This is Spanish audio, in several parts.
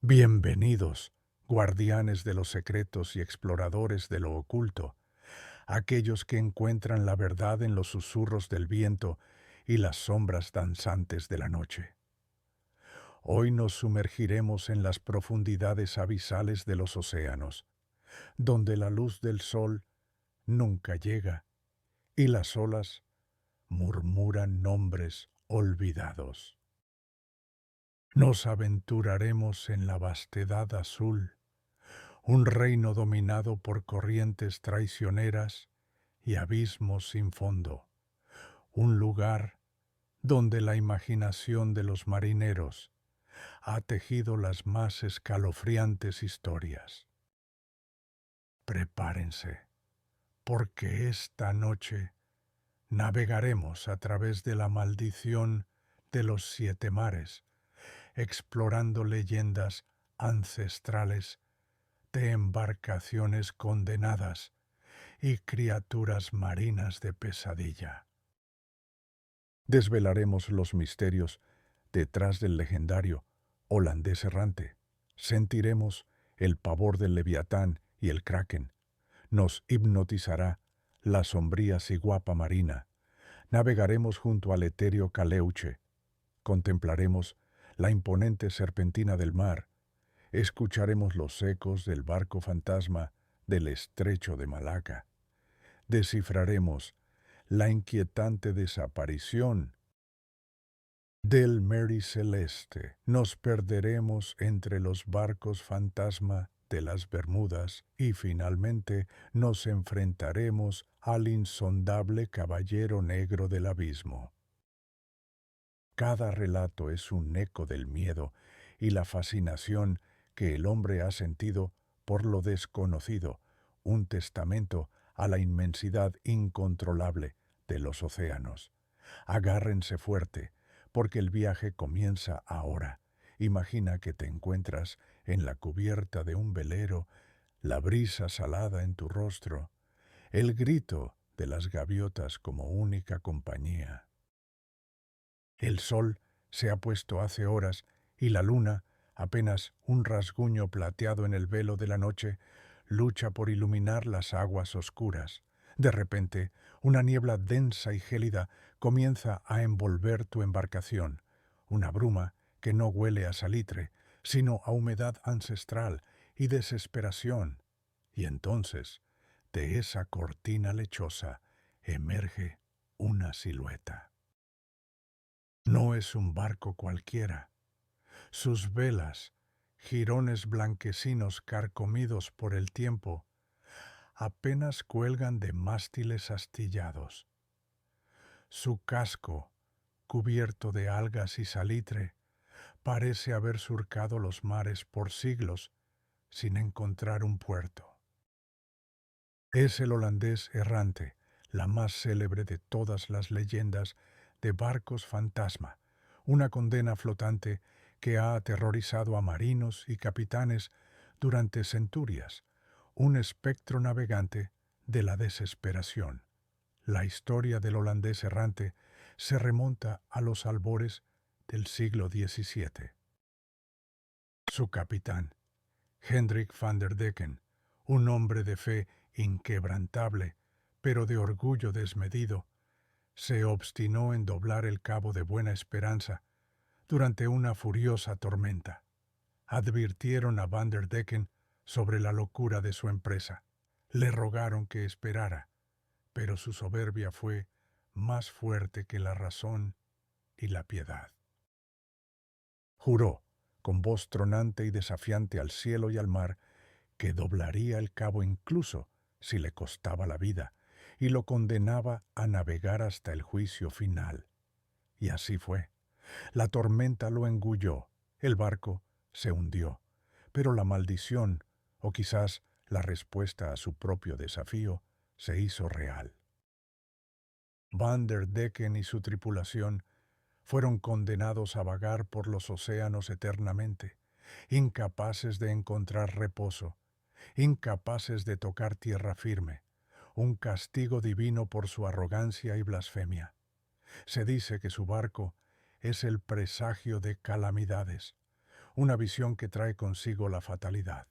Bienvenidos, guardianes de los secretos y exploradores de lo oculto, aquellos que encuentran la verdad en los susurros del viento y las sombras danzantes de la noche. Hoy nos sumergiremos en las profundidades abisales de los océanos, donde la luz del sol nunca llega y las olas murmuran nombres olvidados. Nos aventuraremos en la vastedad azul, un reino dominado por corrientes traicioneras y abismos sin fondo, un lugar donde la imaginación de los marineros ha tejido las más escalofriantes historias. Prepárense, porque esta noche navegaremos a través de la maldición de los 7 mares, explorando leyendas ancestrales de embarcaciones condenadas y criaturas marinas de pesadilla. Desvelaremos los misterios detrás del legendario holandés errante. Sentiremos el pavor del leviatán y el kraken. Nos hipnotizará la sombría ciguapa marina. Navegaremos junto al etéreo Caleuche. Contemplaremos la imponente serpentina del mar. Escucharemos los ecos del barco fantasma del estrecho de Malaca. Descifraremos la inquietante desaparición del Mary Celeste. Nos perderemos entre los barcos fantasma de las Bermudas y finalmente nos enfrentaremos al insondable caballero negro del abismo. Cada relato es un eco del miedo y la fascinación que el hombre ha sentido por lo desconocido, un testamento a la inmensidad incontrolable de los océanos. Agárrense fuerte, porque el viaje comienza ahora. Imagina que te encuentras en la cubierta de un velero, la brisa salada en tu rostro, el grito de las gaviotas como única compañía. El sol se ha puesto hace horas y la luna, apenas un rasguño plateado en el velo de la noche, lucha por iluminar las aguas oscuras. De repente, una niebla densa y gélida comienza a envolver tu embarcación, una bruma que no huele a salitre, sino a humedad ancestral y desesperación. Y entonces, de esa cortina lechosa, emerge una silueta. No es un barco cualquiera. Sus velas, jirones blanquecinos carcomidos por el tiempo, apenas cuelgan de mástiles astillados. Su casco, cubierto de algas y salitre, parece haber surcado los mares por siglos sin encontrar un puerto. Es el holandés errante, la más célebre de todas las leyendas de barcos fantasma, una condena flotante que ha aterrorizado a marinos y capitanes durante centurias, un espectro navegante de la desesperación. La historia del holandés errante se remonta a los albores del siglo XVII. Su capitán, Hendrik van der Decken, un hombre de fe inquebrantable, pero de orgullo desmedido, se obstinó en doblar el cabo de Buena Esperanza durante una furiosa tormenta. Advirtieron a Van der Decken sobre la locura de su empresa. Le rogaron que esperara, pero su soberbia fue más fuerte que la razón y la piedad. Juró, con voz tronante y desafiante al cielo y al mar, que doblaría el cabo incluso si le costaba la vida, y lo condenaba a navegar hasta el juicio final. Y así fue. La tormenta lo engulló, el barco se hundió, pero la maldición, o quizás la respuesta a su propio desafío, se hizo real. Van der Decken y su tripulación fueron condenados a vagar por los océanos eternamente, incapaces de encontrar reposo, incapaces de tocar tierra firme, un castigo divino por su arrogancia y blasfemia. Se dice que su barco es el presagio de calamidades, una visión que trae consigo la fatalidad.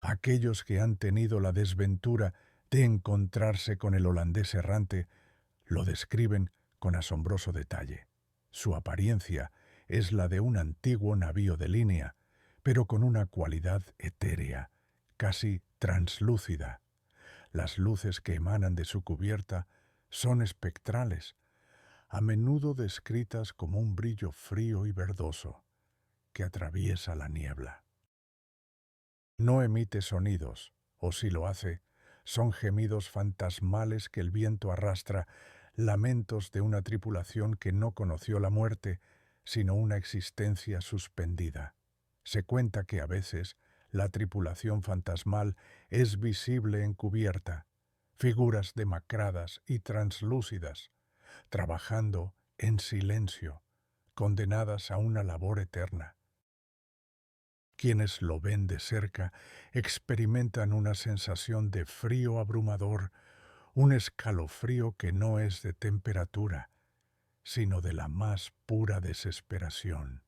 Aquellos que han tenido la desventura de encontrarse con el holandés errante lo describen con asombroso detalle. Su apariencia es la de un antiguo navío de línea, pero con una cualidad etérea, casi translúcida. Las luces que emanan de su cubierta son espectrales, a menudo descritas como un brillo frío y verdoso que atraviesa la niebla. No emite sonidos, o si lo hace, son gemidos fantasmales que el viento arrastra, lamentos de una tripulación que no conoció la muerte, sino una existencia suspendida. Se cuenta que a veces la tripulación fantasmal es visible encubierta, figuras demacradas y translúcidas, trabajando en silencio, condenadas a una labor eterna. Quienes lo ven de cerca experimentan una sensación de frío abrumador, un escalofrío que no es de temperatura, sino de la más pura desesperación.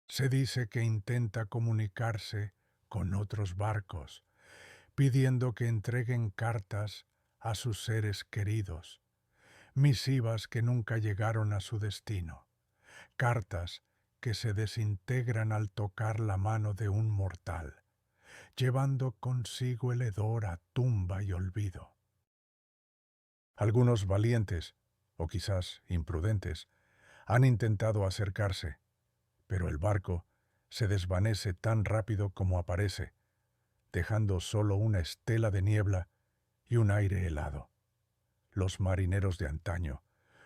Se dice que intenta comunicarse con otros barcos, pidiendo que entreguen cartas a sus seres queridos, misivas que nunca llegaron a su destino, cartas que se desintegran al tocar la mano de un mortal, llevando consigo el hedor a tumba y olvido. Algunos valientes, o quizás imprudentes, han intentado acercarse, pero el barco se desvanece tan rápido como aparece, dejando solo una estela de niebla y un aire helado. Los marineros de antaño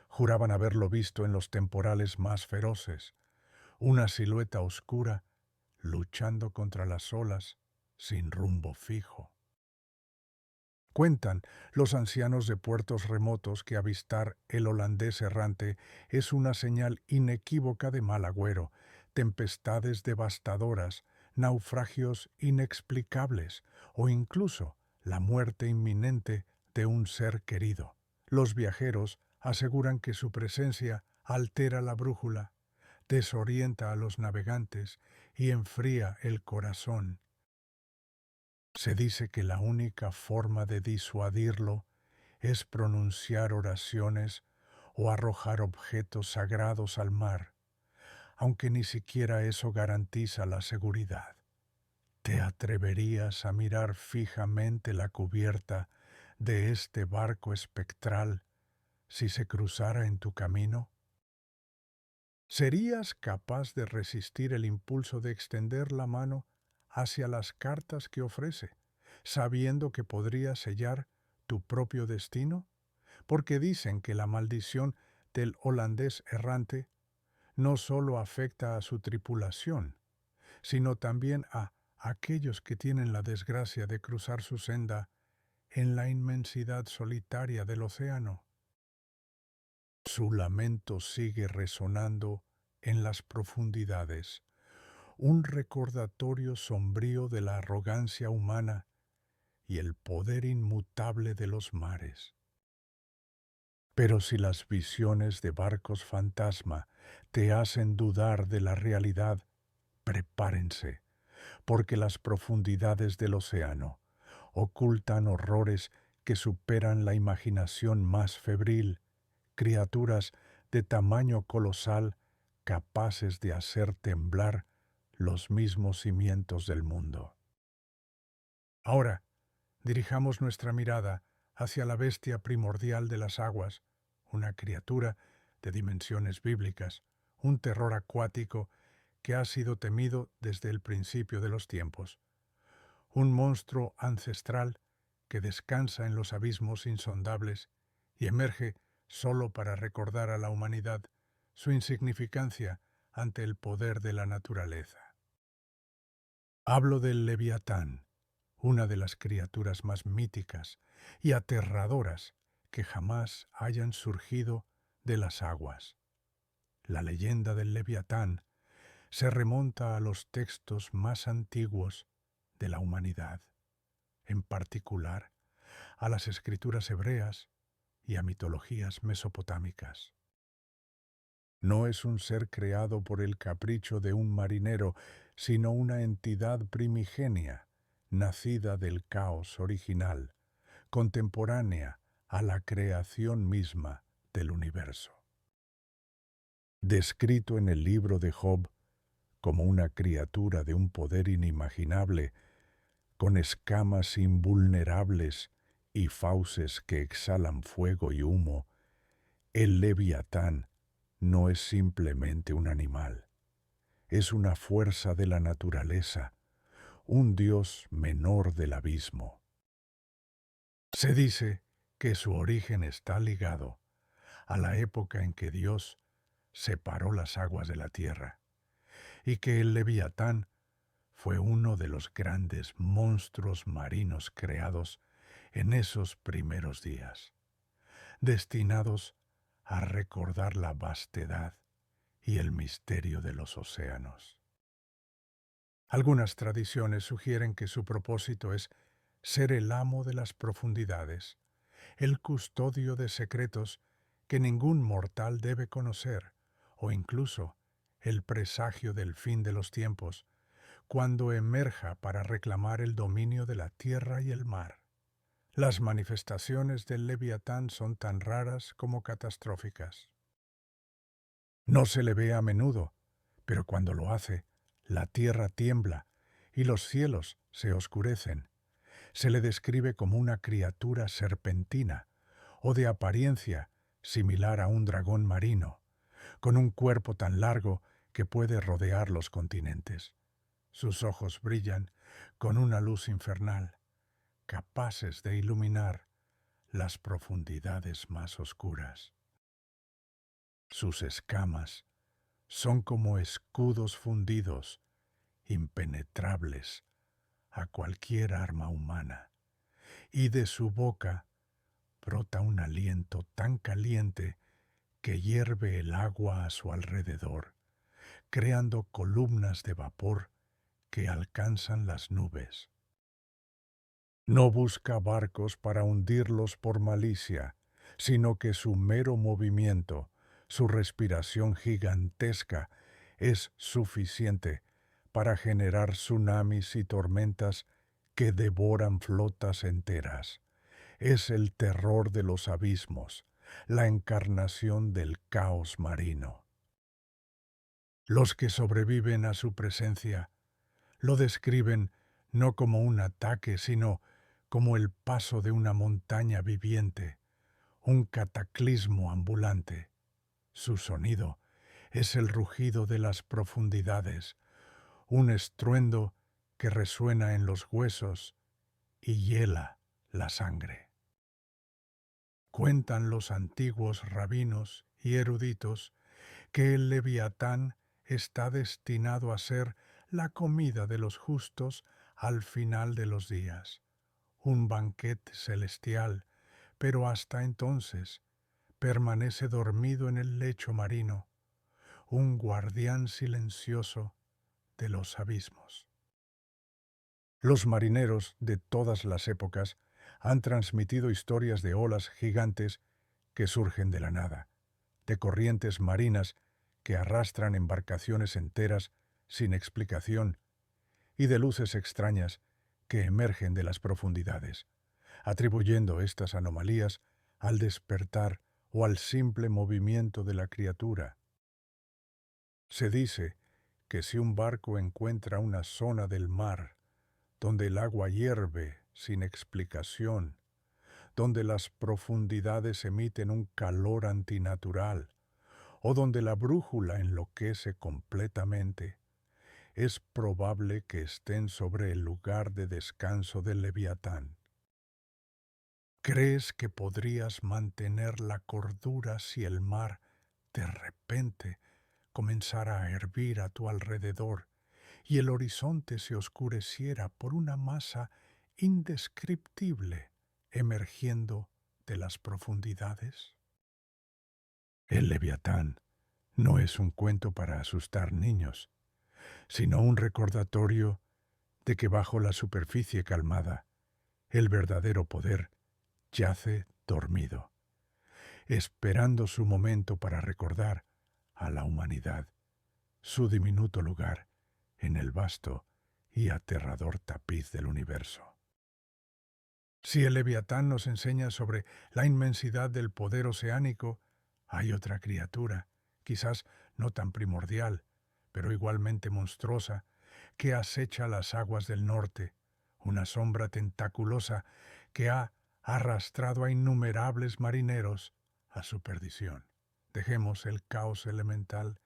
juraban haberlo visto en los temporales más feroces, una silueta oscura luchando contra las olas sin rumbo fijo. Cuentan los ancianos de puertos remotos que avistar el holandés errante es una señal inequívoca de mal agüero, tempestades devastadoras, naufragios inexplicables o incluso la muerte inminente de un ser querido. Los viajeros aseguran que su presencia altera la brújula, desorienta a los navegantes y enfría el corazón. Se dice que la única forma de disuadirlo es pronunciar oraciones o arrojar objetos sagrados al mar, aunque ni siquiera eso garantiza la seguridad. ¿Te atreverías a mirar fijamente la cubierta de este barco espectral si se cruzara en tu camino? ¿Serías capaz de resistir el impulso de extender la mano hacia las cartas que ofrece, sabiendo que podría sellar tu propio destino? Porque dicen que la maldición del holandés errante no solo afecta a su tripulación, sino también a aquellos que tienen la desgracia de cruzar su senda en la inmensidad solitaria del océano. Su lamento sigue resonando en las profundidades, un recordatorio sombrío de la arrogancia humana y el poder inmutable de los mares. Pero si las visiones de barcos fantasma te hacen dudar de la realidad, prepárense, porque las profundidades del océano ocultan horrores que superan la imaginación más febril, criaturas de tamaño colosal capaces de hacer temblar los mismos cimientos del mundo. Ahora, dirijamos nuestra mirada hacia la bestia primordial de las aguas, una criatura de dimensiones bíblicas, un terror acuático que ha sido temido desde el principio de los tiempos, un monstruo ancestral que descansa en los abismos insondables y emerge solo para recordar a la humanidad su insignificancia ante el poder de la naturaleza. Hablo del Leviatán, una de las criaturas más míticas y aterradoras que jamás hayan surgido de las aguas. La leyenda del Leviatán se remonta a los textos más antiguos de la humanidad, en particular a las escrituras hebreas y a mitologías mesopotámicas. No es un ser creado por el capricho de un marinero, sino una entidad primigenia, nacida del caos original, contemporánea a la creación misma del universo. Descrito en el libro de Job como una criatura de un poder inimaginable, con escamas invulnerables y fauces que exhalan fuego y humo, el Leviatán no es simplemente un animal, es una fuerza de la naturaleza, un dios menor del abismo. Se dice que su origen está ligado a la época en que Dios separó las aguas de la tierra, y que el Leviatán fue uno de los grandes monstruos marinos creados en esos primeros días, destinados a recordar la vastedad y el misterio de los océanos. Algunas tradiciones sugieren que su propósito es ser el amo de las profundidades, el custodio de secretos que ningún mortal debe conocer, o incluso el presagio del fin de los tiempos, cuando emerja para reclamar el dominio de la tierra y el mar. Las manifestaciones del Leviatán son tan raras como catastróficas. No se le ve a menudo, pero cuando lo hace, la tierra tiembla y los cielos se oscurecen. Se le describe como una criatura serpentina o de apariencia similar a un dragón marino, con un cuerpo tan largo que puede rodear los continentes. Sus ojos brillan con una luz infernal, capaces de iluminar las profundidades más oscuras. Sus escamas son como escudos fundidos, impenetrables a cualquier arma humana, y de su boca brota un aliento tan caliente que hierve el agua a su alrededor, creando columnas de vapor que alcanzan las nubes. No busca barcos para hundirlos por malicia, sino que su mero movimiento, su respiración gigantesca, es suficiente para generar tsunamis y tormentas que devoran flotas enteras. Es el terror de los abismos, la encarnación del caos marino. Los que sobreviven a su presencia lo describen no como un ataque, sino como el paso de una montaña viviente, un cataclismo ambulante. Su sonido es el rugido de las profundidades, un estruendo que resuena en los huesos y hiela la sangre. Cuentan los antiguos rabinos y eruditos que el Leviatán está destinado a ser la comida de los justos al final de los días, un banquete celestial, pero hasta entonces permanece dormido en el lecho marino, un guardián silencioso de los abismos. Los marineros de todas las épocas han transmitido historias de olas gigantes que surgen de la nada, de corrientes marinas que arrastran embarcaciones enteras sin explicación y de luces extrañas que emergen de las profundidades, atribuyendo estas anomalías al despertar o al simple movimiento de la criatura. Se dice que si un barco encuentra una zona del mar donde el agua hierve sin explicación, donde las profundidades emiten un calor antinatural, o donde la brújula enloquece completamente, es probable que estén sobre el lugar de descanso del Leviatán. ¿Crees que podrías mantener la cordura si el mar, de repente, comenzara a hervir a tu alrededor y el horizonte se oscureciera por una masa indescriptible emergiendo de las profundidades? El Leviatán no es un cuento para asustar niños, sino un recordatorio de que bajo la superficie calmada, el verdadero poder yace dormido, esperando su momento para recordar a la humanidad su diminuto lugar en el vasto y aterrador tapiz del universo. Si el Leviatán nos enseña sobre la inmensidad del poder oceánico, hay otra criatura, quizás no tan primordial, pero igualmente monstruosa, que acecha las aguas del norte, una sombra tentaculosa que ha arrastrado a innumerables marineros a su perdición. Dejemos el caos elemental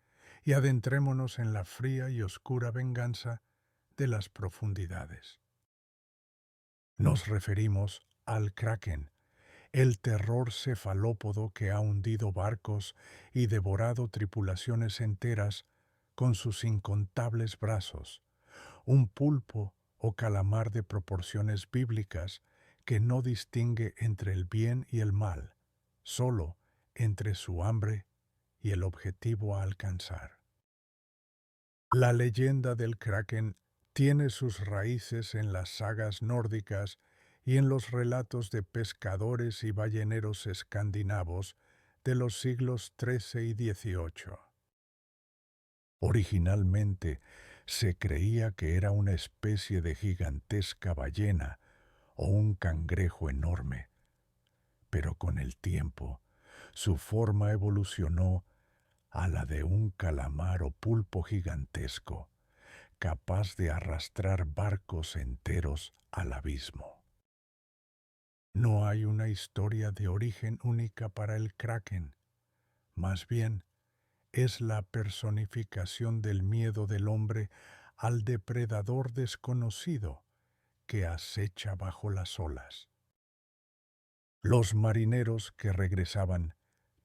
y adentrémonos en la fría y oscura venganza de las profundidades. Nos referimos al Kraken, el terror cefalópodo que ha hundido barcos y devorado tripulaciones enteras con sus incontables brazos, un pulpo o calamar de proporciones bíblicas que no distingue entre el bien y el mal, solo entre su hambre y el objetivo a alcanzar. La leyenda del Kraken tiene sus raíces en las sagas nórdicas y en los relatos de pescadores y balleneros escandinavos de los siglos XIII y XVIII. Originalmente se creía que era una especie de gigantesca ballena o un cangrejo enorme, pero con el tiempo su forma evolucionó a la de un calamar o pulpo gigantesco, capaz de arrastrar barcos enteros al abismo. No hay una historia de origen única para el Kraken, más bien es la personificación del miedo del hombre al depredador desconocido que acecha bajo las olas. Los marineros que regresaban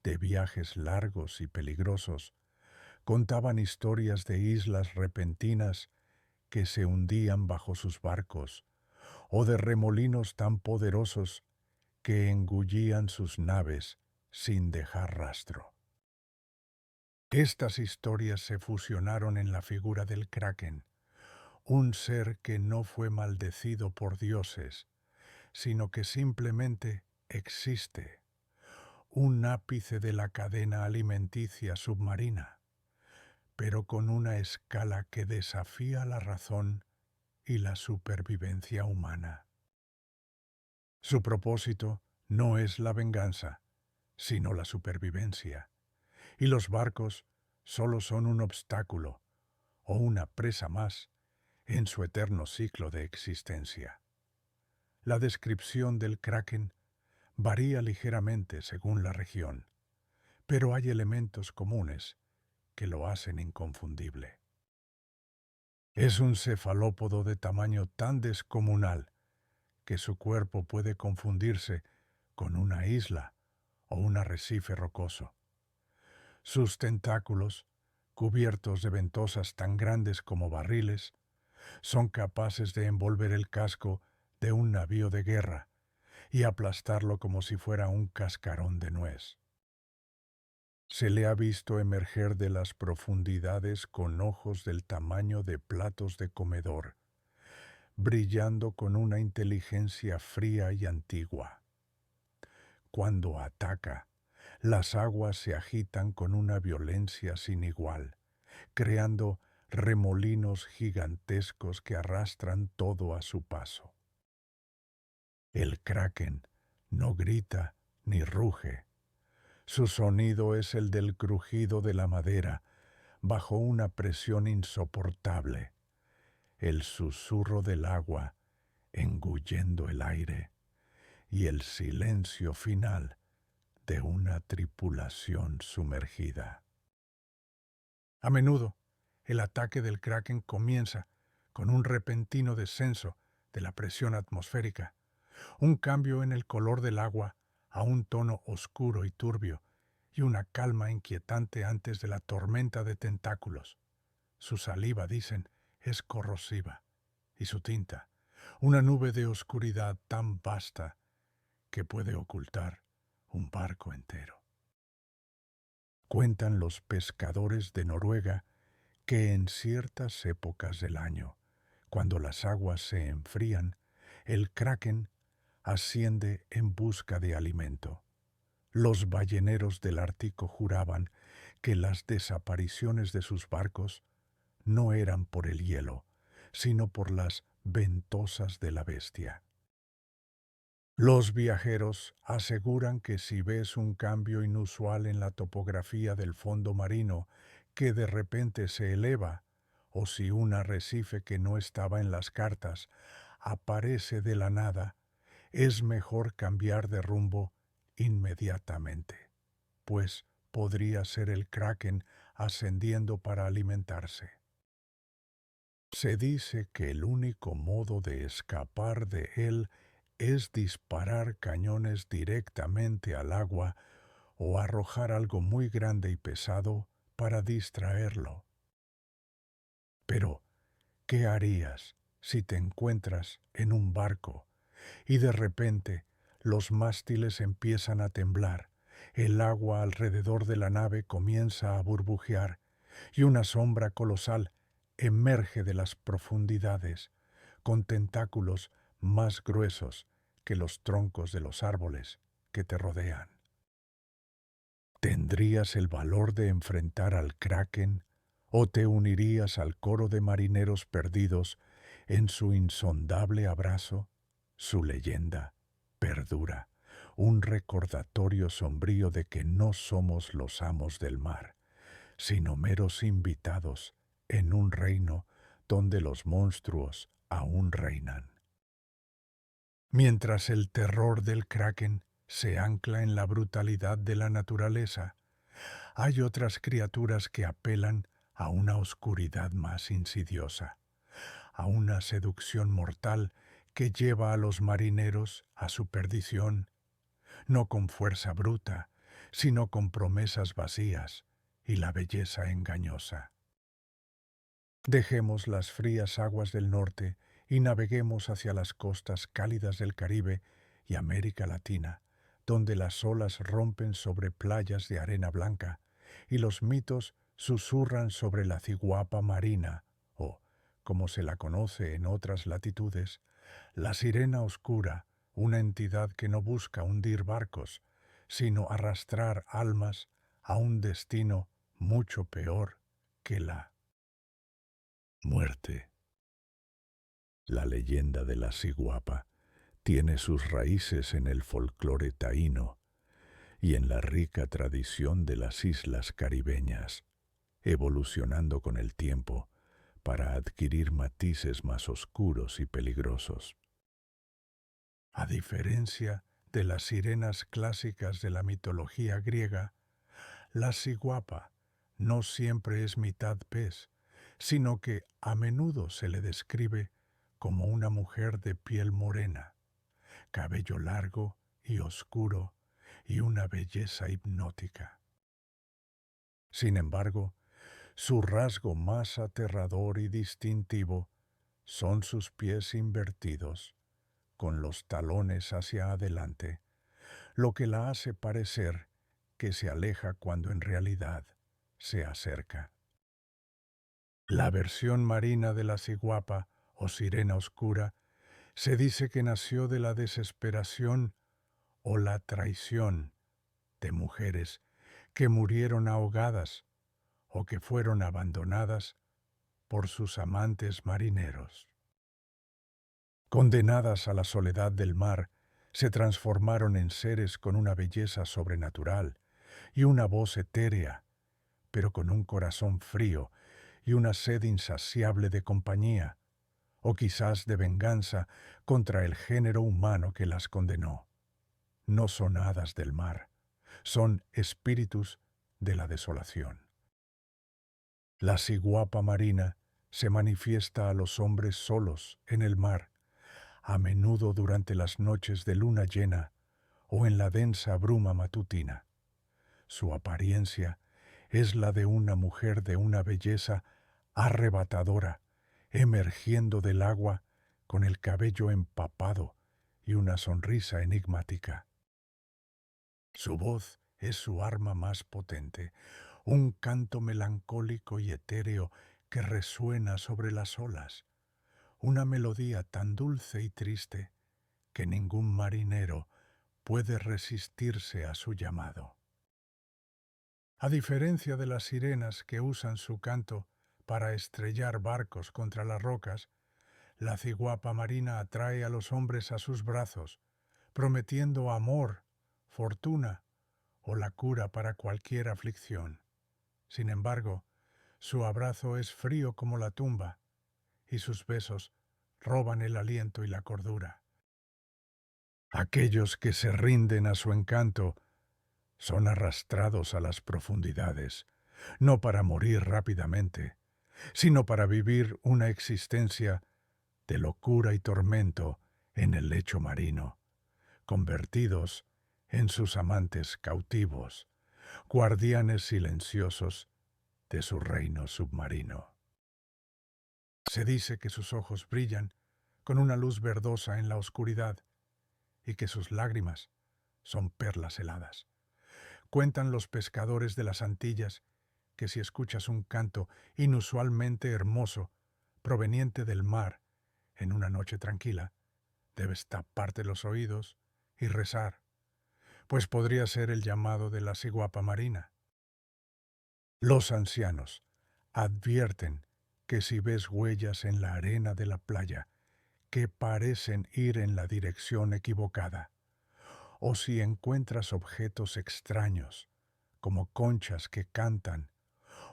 de viajes largos y peligrosos contaban historias de islas repentinas que se hundían bajo sus barcos, o de remolinos tan poderosos que engullían sus naves sin dejar rastro. Estas historias se fusionaron en la figura del Kraken, un ser que no fue maldecido por dioses, sino que simplemente existe, un ápice de la cadena alimenticia submarina, pero con una escala que desafía la razón y la supervivencia humana. Su propósito no es la venganza, sino la supervivencia, y los barcos solo son un obstáculo o una presa más en su eterno ciclo de existencia. La descripción del Kraken varía ligeramente según la región, pero hay elementos comunes que lo hacen inconfundible. Es un cefalópodo de tamaño tan descomunal que su cuerpo puede confundirse con una isla o un arrecife rocoso. Sus tentáculos, cubiertos de ventosas tan grandes como barriles, son capaces de envolver el casco de un navío de guerra y aplastarlo como si fuera un cascarón de nuez. Se le ha visto emerger de las profundidades con ojos del tamaño de platos de comedor, brillando con una inteligencia fría y antigua. Cuando ataca, las aguas se agitan con una violencia sin igual, creando remolinos gigantescos que arrastran todo a su paso. El Kraken no grita ni ruge. Su sonido es el del crujido de la madera bajo una presión insoportable, el susurro del agua engullendo el aire y el silencio final de una tripulación sumergida. A menudo, el ataque del Kraken comienza con un repentino descenso de la presión atmosférica, un cambio en el color del agua a un tono oscuro y turbio, y una calma inquietante antes de la tormenta de tentáculos. Su saliva, dicen, es corrosiva, y su tinta, una nube de oscuridad tan vasta que puede ocultar un barco entero. Cuentan los pescadores de Noruega que en ciertas épocas del año, cuando las aguas se enfrían, el Kraken asciende en busca de alimento. Los balleneros del Ártico juraban que las desapariciones de sus barcos no eran por el hielo, sino por las ventosas de la bestia. Los viajeros aseguran que si ves un cambio inusual en la topografía del fondo marino que de repente se eleva, o si un arrecife que no estaba en las cartas aparece de la nada, es mejor cambiar de rumbo inmediatamente, pues podría ser el kraken ascendiendo para alimentarse. Se dice que el único modo de escapar de él es disparar cañones directamente al agua o arrojar algo muy grande y pesado para distraerlo. Pero, ¿qué harías si te encuentras en un barco y de repente los mástiles empiezan a temblar, el agua alrededor de la nave comienza a burbujear y una sombra colosal emerge de las profundidades con tentáculos más gruesos que los troncos de los árboles que te rodean? ¿Tendrías el valor de enfrentar al kraken o te unirías al coro de marineros perdidos en su insondable abrazo? Su leyenda perdura, un recordatorio sombrío de que no somos los amos del mar, sino meros invitados en un reino donde los monstruos aún reinan. Mientras el terror del kraken se ancla en la brutalidad de la naturaleza, hay otras criaturas que apelan a una oscuridad más insidiosa, a una seducción mortal que lleva a los marineros a su perdición, no con fuerza bruta, sino con promesas vacías y la belleza engañosa. Dejemos las frías aguas del norte y naveguemos hacia las costas cálidas del Caribe y América Latina, donde las olas rompen sobre playas de arena blanca y los mitos susurran sobre la ciguapa marina, o, como se la conoce en otras latitudes, la sirena oscura, una entidad que no busca hundir barcos, sino arrastrar almas a un destino mucho peor que la muerte. La leyenda de la ciguapa tiene sus raíces en el folclore taíno y en la rica tradición de las islas caribeñas, evolucionando con el tiempo para adquirir matices más oscuros y peligrosos. A diferencia de las sirenas clásicas de la mitología griega, la ciguapa no siempre es mitad pez, sino que a menudo se le describe como una mujer de piel morena, cabello largo y oscuro y una belleza hipnótica. Sin embargo, su rasgo más aterrador y distintivo son sus pies invertidos, con los talones hacia adelante, lo que la hace parecer que se aleja cuando en realidad se acerca. La versión marina de la ciguapa o sirena oscura se dice que nació de la desesperación o la traición de mujeres que murieron ahogadas o que fueron abandonadas por sus amantes marineros. Condenadas a la soledad del mar, se transformaron en seres con una belleza sobrenatural y una voz etérea, pero con un corazón frío y una sed insaciable de compañía, o quizás de venganza contra el género humano que las condenó. No son hadas del mar, son espíritus de la desolación. La ciguapa marina se manifiesta a los hombres solos en el mar, a menudo durante las noches de luna llena o en la densa bruma matutina. Su apariencia es la de una mujer de una belleza arrebatadora, emergiendo del agua con el cabello empapado y una sonrisa enigmática. Su voz es su arma más potente, un canto melancólico y etéreo que resuena sobre las olas, una melodía tan dulce y triste que ningún marinero puede resistirse a su llamado. A diferencia de las sirenas que usan su canto para estrellar barcos contra las rocas, la ciguapa marina atrae a los hombres a sus brazos, prometiendo amor, fortuna o la cura para cualquier aflicción. Sin embargo, su abrazo es frío como la tumba, y sus besos roban el aliento y la cordura. Aquellos que se rinden a su encanto son arrastrados a las profundidades, no para morir rápidamente, sino para vivir una existencia de locura y tormento en el lecho marino, convertidos en sus amantes cautivos, guardianes silenciosos de su reino submarino. Se dice que sus ojos brillan con una luz verdosa en la oscuridad y que sus lágrimas son perlas heladas. Cuentan los pescadores de las Antillas que si escuchas un canto inusualmente hermoso proveniente del mar en una noche tranquila, debes taparte los oídos y rezar, pues podría ser el llamado de la ciguapa marina. Los ancianos advierten que si ves huellas en la arena de la playa que parecen ir en la dirección equivocada, o si encuentras objetos extraños, como conchas que cantan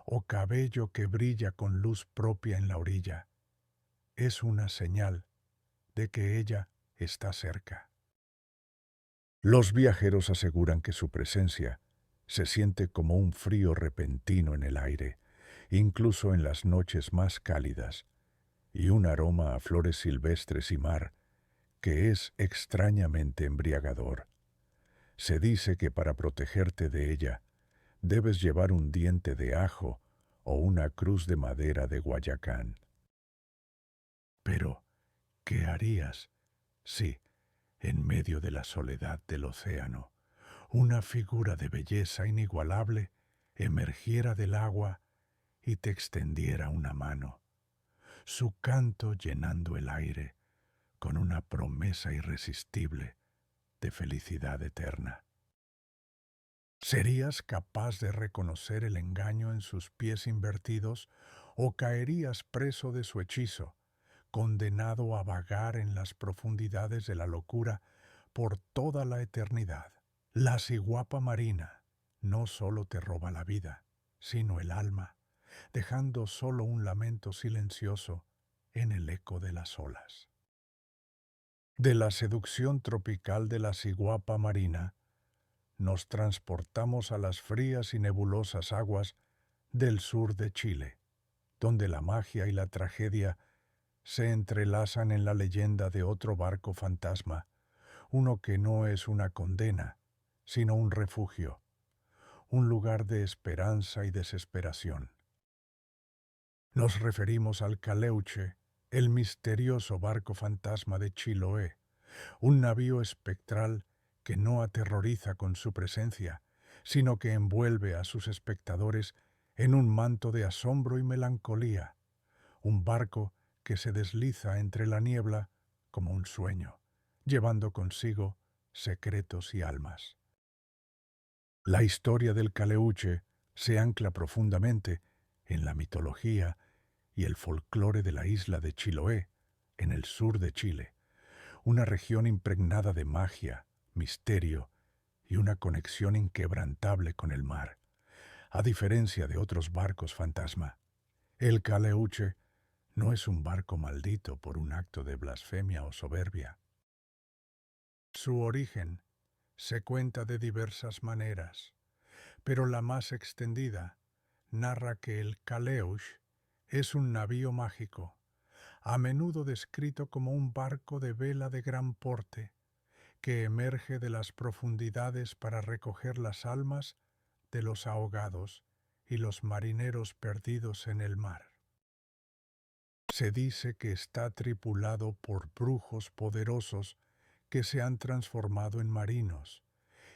o cabello que brilla con luz propia en la orilla, es una señal de que ella está cerca. Los viajeros aseguran que su presencia se siente como un frío repentino en el aire, incluso en las noches más cálidas, y un aroma a flores silvestres y mar que es extrañamente embriagador. Se dice que para protegerte de ella debes llevar un diente de ajo o una cruz de madera de Guayacán. Pero, ¿qué harías si, en medio de la soledad del océano, una figura de belleza inigualable emergiera del agua y te extendiera una mano, su canto llenando el aire con una promesa irresistible de felicidad eterna? ¿Serías capaz de reconocer el engaño en sus pies invertidos o caerías preso de su hechizo, condenado a vagar en las profundidades de la locura por toda la eternidad? La ciguapa marina no solo te roba la vida, sino el alma, dejando solo un lamento silencioso en el eco de las olas. De la seducción tropical de la ciguapa marina, nos transportamos a las frías y nebulosas aguas del sur de Chile, donde la magia y la tragedia se entrelazan en la leyenda de otro barco fantasma, uno que no es una condena, sino un refugio, un lugar de esperanza y desesperación. Nos referimos al Caleuche, el misterioso barco fantasma de Chiloé, un navío espectral que no aterroriza con su presencia, sino que envuelve a sus espectadores en un manto de asombro y melancolía, un barco que se desliza entre la niebla como un sueño, llevando consigo secretos y almas. La historia del Caleuche se ancla profundamente en la mitología y el folclore de la isla de Chiloé, en el sur de Chile, una región impregnada de magia, misterio y una conexión inquebrantable con el mar. A diferencia de otros barcos fantasma, el Caleuche no es un barco maldito por un acto de blasfemia o soberbia. Su origen se cuenta de diversas maneras, pero la más extendida narra que el Caleuche es un navío mágico, a menudo descrito como un barco de vela de gran porte, que emerge de las profundidades para recoger las almas de los ahogados y los marineros perdidos en el mar. Se dice que está tripulado por brujos poderosos que se han transformado en marinos,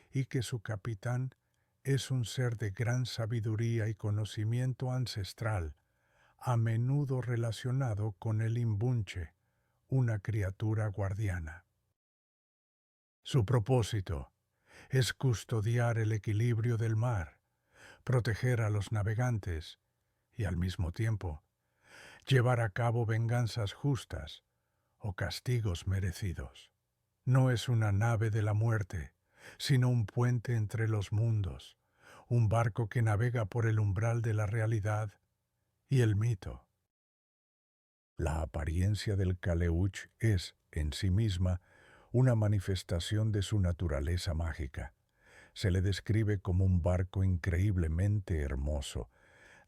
y que su capitán es un ser de gran sabiduría y conocimiento ancestral, a menudo relacionado con el imbunche, una criatura guardiana. Su propósito es custodiar el equilibrio del mar, proteger a los navegantes y al mismo tiempo llevar a cabo venganzas justas o castigos merecidos. No es una nave de la muerte, sino un puente entre los mundos, un barco que navega por el umbral de la realidad y el mito. La apariencia del Caleuch es, en sí misma, una manifestación de su naturaleza mágica. Se le describe como un barco increíblemente hermoso,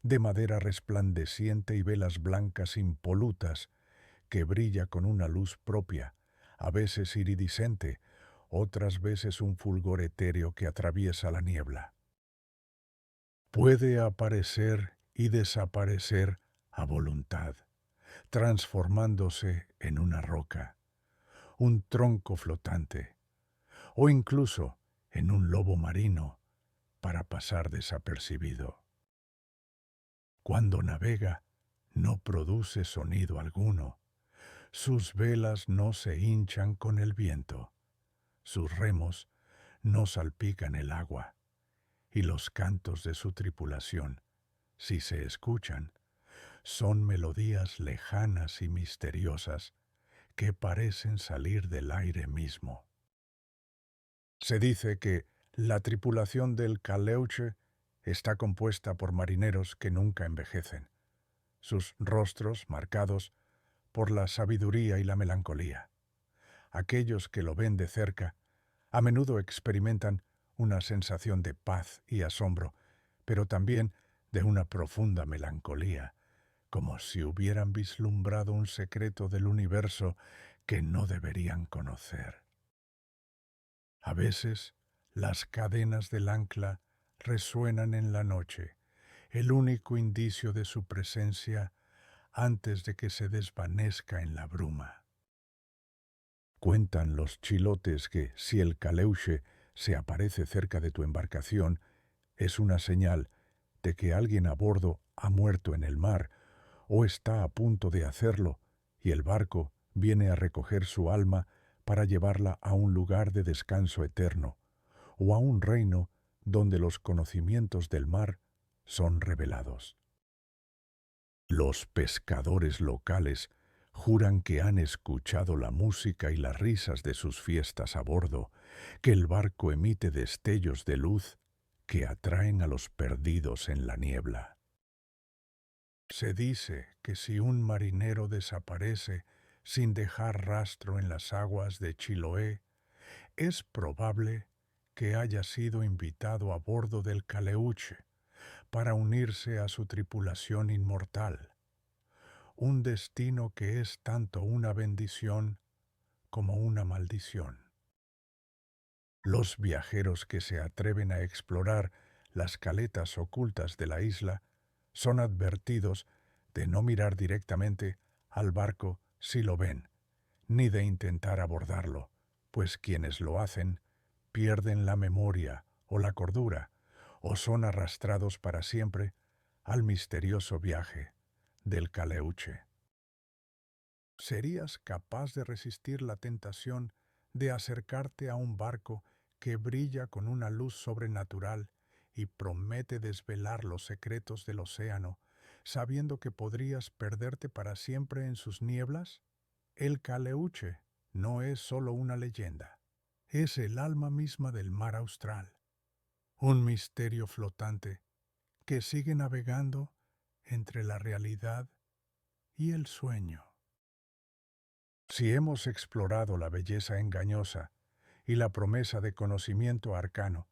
de madera resplandeciente y velas blancas impolutas, que brilla con una luz propia, a veces iridiscente, otras veces un fulgor etéreo que atraviesa la niebla. Puede aparecer y desaparecer a voluntad, transformándose en una roca, un tronco flotante, o incluso en un lobo marino para pasar desapercibido. Cuando navega, no produce sonido alguno. Sus velas no se hinchan con el viento. Sus remos no salpican el agua. Y los cantos de su tripulación, si se escuchan, son melodías lejanas y misteriosas que parecen salir del aire mismo. Se dice que la tripulación del Caleuche está compuesta por marineros que nunca envejecen, sus rostros marcados por la sabiduría y la melancolía. Aquellos que lo ven de cerca a menudo experimentan una sensación de paz y asombro, pero también de una profunda melancolía, como si hubieran vislumbrado un secreto del universo que no deberían conocer. A veces, las cadenas del ancla resuenan en la noche, el único indicio de su presencia antes de que se desvanezca en la bruma. Cuentan los chilotes que, si el Caleuche se aparece cerca de tu embarcación, es una señal de que alguien a bordo ha muerto en el mar o está a punto de hacerlo, y el barco viene a recoger su alma para llevarla a un lugar de descanso eterno, o a un reino donde los conocimientos del mar son revelados. Los pescadores locales juran que han escuchado la música y las risas de sus fiestas a bordo, que el barco emite destellos de luz que atraen a los perdidos en la niebla. Se dice que si un marinero desaparece sin dejar rastro en las aguas de Chiloé, es probable que haya sido invitado a bordo del Caleuche para unirse a su tripulación inmortal, un destino que es tanto una bendición como una maldición. Los viajeros que se atreven a explorar las caletas ocultas de la isla son advertidos de no mirar directamente al barco si lo ven, ni de intentar abordarlo, pues quienes lo hacen pierden la memoria o la cordura, o son arrastrados para siempre al misterioso viaje del Caleuche. ¿Serías capaz de resistir la tentación de acercarte a un barco que brilla con una luz sobrenatural y promete desvelar los secretos del océano, sabiendo que podrías perderte para siempre en sus nieblas? El Caleuche no es solo una leyenda, es el alma misma del mar austral, un misterio flotante que sigue navegando entre la realidad y el sueño. Si hemos explorado la belleza engañosa y la promesa de conocimiento arcano,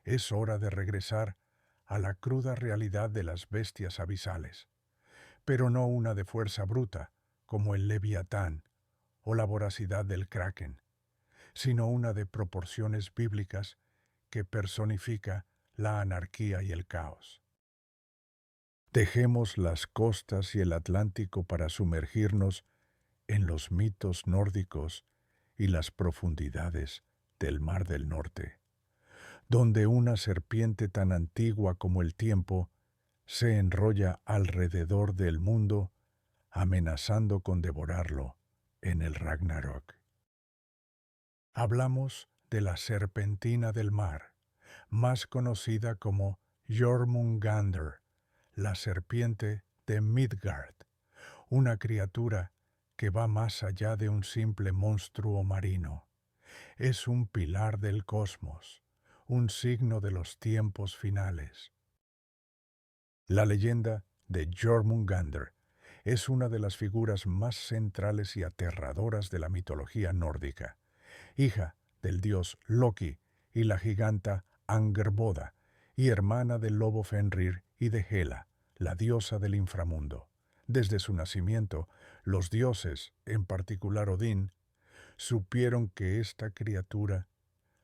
es hora de regresar a la cruda realidad de las bestias abisales, pero no una de fuerza bruta, como el Leviatán o la voracidad del Kraken, sino una de proporciones bíblicas que personifica la anarquía y el caos. Dejemos las costas y el Atlántico para sumergirnos en los mitos nórdicos y las profundidades del Mar del Norte, donde una serpiente tan antigua como el tiempo se enrolla alrededor del mundo, amenazando con devorarlo en el Ragnarok. Hablamos de la serpentina del mar, más conocida como Jormungandr, la serpiente de Midgard, una criatura que va más allá de un simple monstruo marino. Es un pilar del cosmos, un signo de los tiempos finales. La leyenda de Jormungandr es una de las figuras más centrales y aterradoras de la mitología nórdica, hija del dios Loki y la giganta Angerboda, y hermana del lobo Fenrir y de Hela, la diosa del inframundo. Desde su nacimiento, los dioses, en particular Odín, supieron que esta criatura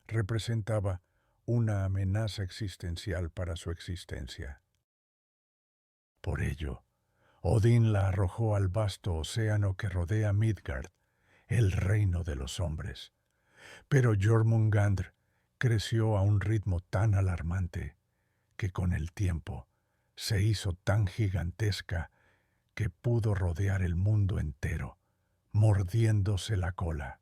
representaba una amenaza existencial para su existencia. Por ello, Odín la arrojó al vasto océano que rodea Midgard, el reino de los hombres. Pero Jormungandr creció a un ritmo tan alarmante que con el tiempo se hizo tan gigantesca que pudo rodear el mundo entero, mordiéndose la cola.